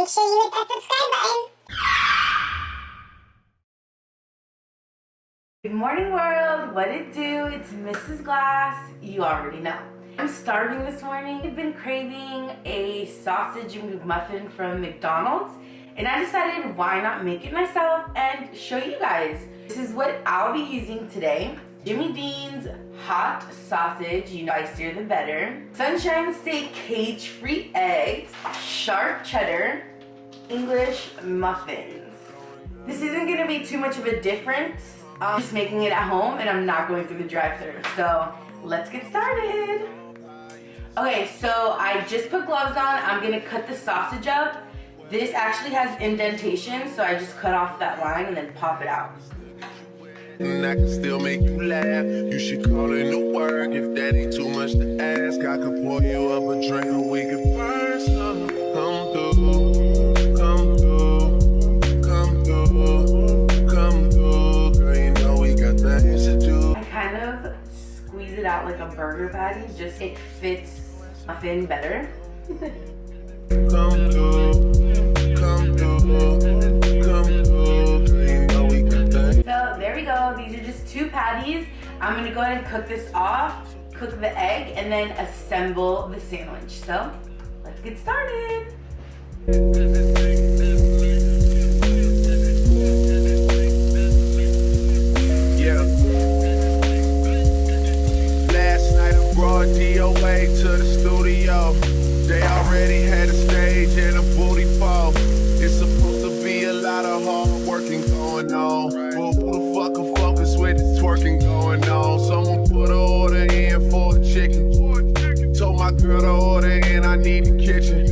make sure you hit that subscribe button. Good morning, world. What it do? It's Mrs. Glass. You already know. I'm starving this morning. I've been craving a sausage McMuffin from McDonald's, and I decided why not make it myself and show you guys. This is what I'll be using today. Jimmy Dean's hot sausage, you know I steer the better. Sunshine Steak cage-free eggs, sharp cheddar, English muffins. This isn't gonna be too much of a difference. I'm just making it at home and I'm not going through the drive-thru. So let's get started. Okay, so I just put gloves on. I'm gonna cut the sausage up. This actually has indentation, so I just cut off that line and then pop it out. And I can still make you laugh. You should call in to work if that ain't too much to ask. I could pour you up a drink and we could burn some. Come through, come through, come through, come through. Girl, you know we got things to do. I kind of squeeze it out like a burger patty, just it fits muffin better. Come through, come through, come through. Girl, you know we got things. So there we go. These are just 2 patties. I'm gonna go ahead and cook this off, cook the egg, and then assemble the sandwich. So let's get started. Yeah. Last night I brought DOA to the studio. They already had a stage and a booty fall. It's supposed to be a lot of hard working going on. Well, who the fuck can focus with this twerking going on? Someone put an order in for a chicken. Told my girl to order in, I need the kitchen.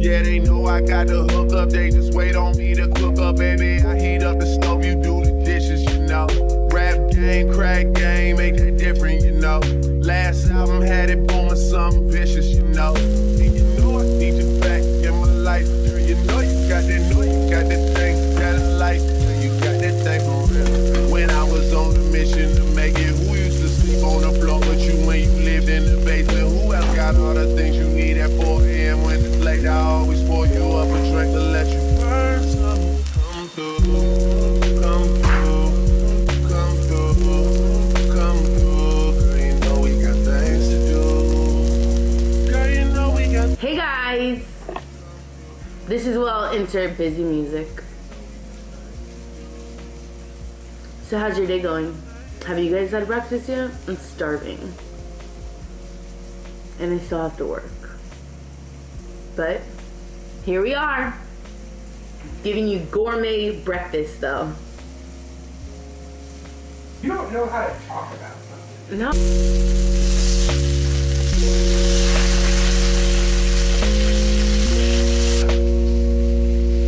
Yeah, they know I got the hook up, they just wait on me to cook up, baby. I heat up the stove, you do the dishes, you know. Rap game, crack game, make that different, you know. Last album had it booming, something vicious, you know. And you know I need you back in my life. You know you got that thing, got a life. You got that thing for real. When I was on the mission to make it, who used to sleep on the floor but you when you lived in the basement? Who else got all the things you need at 4 a.m. when it's late? I always pour you up a drink to let you burn some. Come through, come through, come through, come through. Girl, you know we got things to do. Girl, you know we got. Hey guys, this is where I'll insert busy music. So how's your day going? Have you guys had breakfast yet? I'm starving. And I still have to work. But here we are. Giving you gourmet breakfast though. You don't know how to talk about something. No.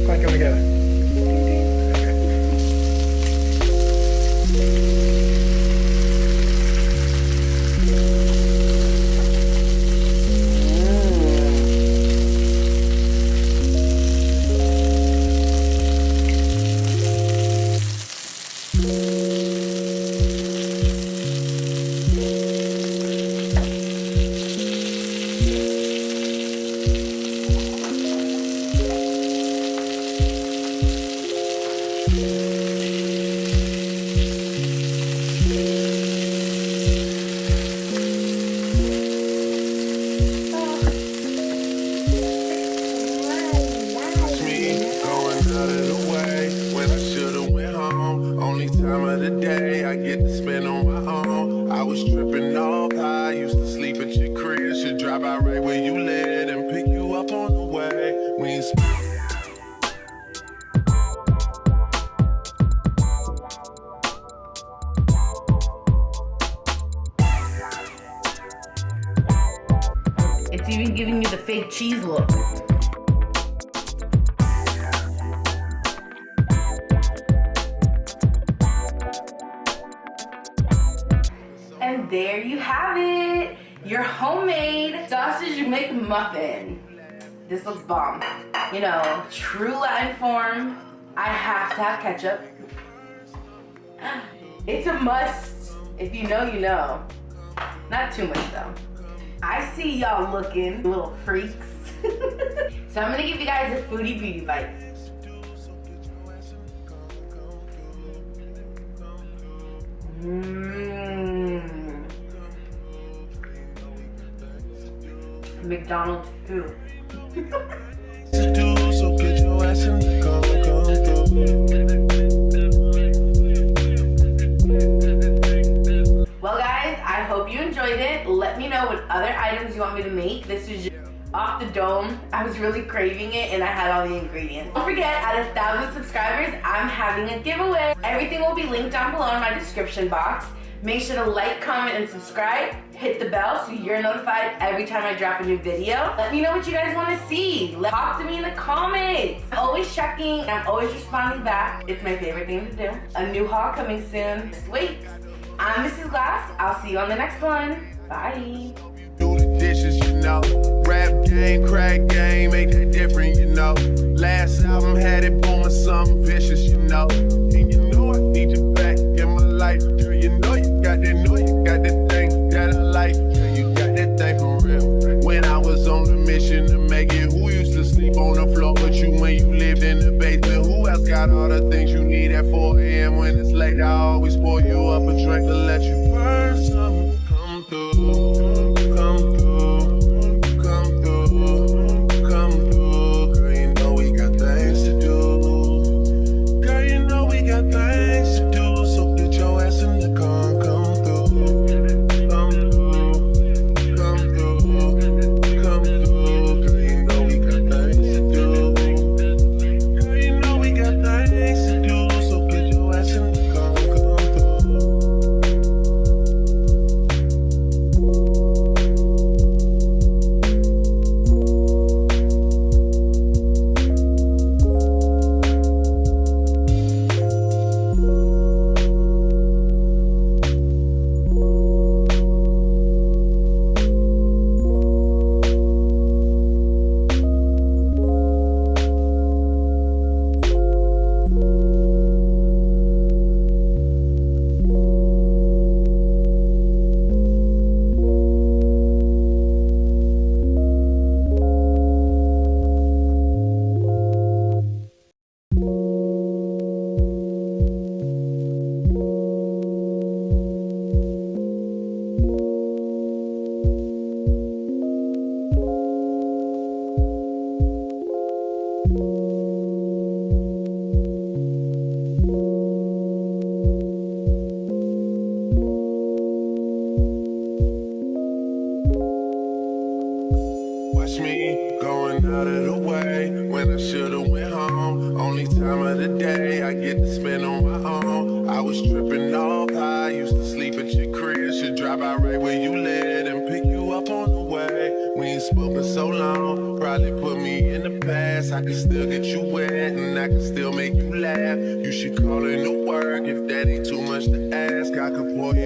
Clank them together. It's even giving you the fake cheese look. And there you have it. Your homemade sausage McMuffin. This looks bomb. You know, true Latin form. I have to have ketchup. It's a must. If you know, you know. Not too much though. I see y'all looking little freaks. So I'm gonna give you guys a foodie beauty bite. McDonald's who? So get your ass in the Well guys, I hope you enjoyed it. Let me know what other items you want me to make. This is just off the dome. I was really craving it and I had all the ingredients. Don't forget, at 1,000 subscribers, I'm having a giveaway. Everything will be linked down below in my description box. Make sure to like, comment, and subscribe. Hit the bell so you're notified every time I drop a new video. Let me know what you guys want to see. Talk to me in the comments. I'm always checking and I'm always responding back. It's my favorite thing to do. A new haul coming soon. Just wait. I'm Mrs. Glass. I'll see you on the next one. Bye. Do the dishes, you know. Rap game, crack game, make that different, you know. Last album had it booming, something vicious, you know. And you know I need you back in my life. Girl, you know you got that thing that I like. Girl, you got that thing for real. When I was on the mission to make it, who used to sleep on the floor but you when you lived in the basement? Who else got all the things you need at 4 a.m. when it's late? I always pour you up a drink to let you burn something. Come through, come through, come through, come through. Girl, you know we got things to do. Girl, you know we got things to do. So get your ass in the car, come through, come through, come through, come through. Girl, you know we got things to do. Girl, you know we got things to do. So get your ass in the car, come through. Watch me going out of the way when I should've went home. Only time of the day I get to spend on my own. I was tripping off high, used to sleep at your crib. Should drive out right where you live and pick you up on the way. We ain't spoken so long, probably put me in the past. I can still get you wet and I can still make you laugh. You should call in to work if that ain't too much to ask. I could pour you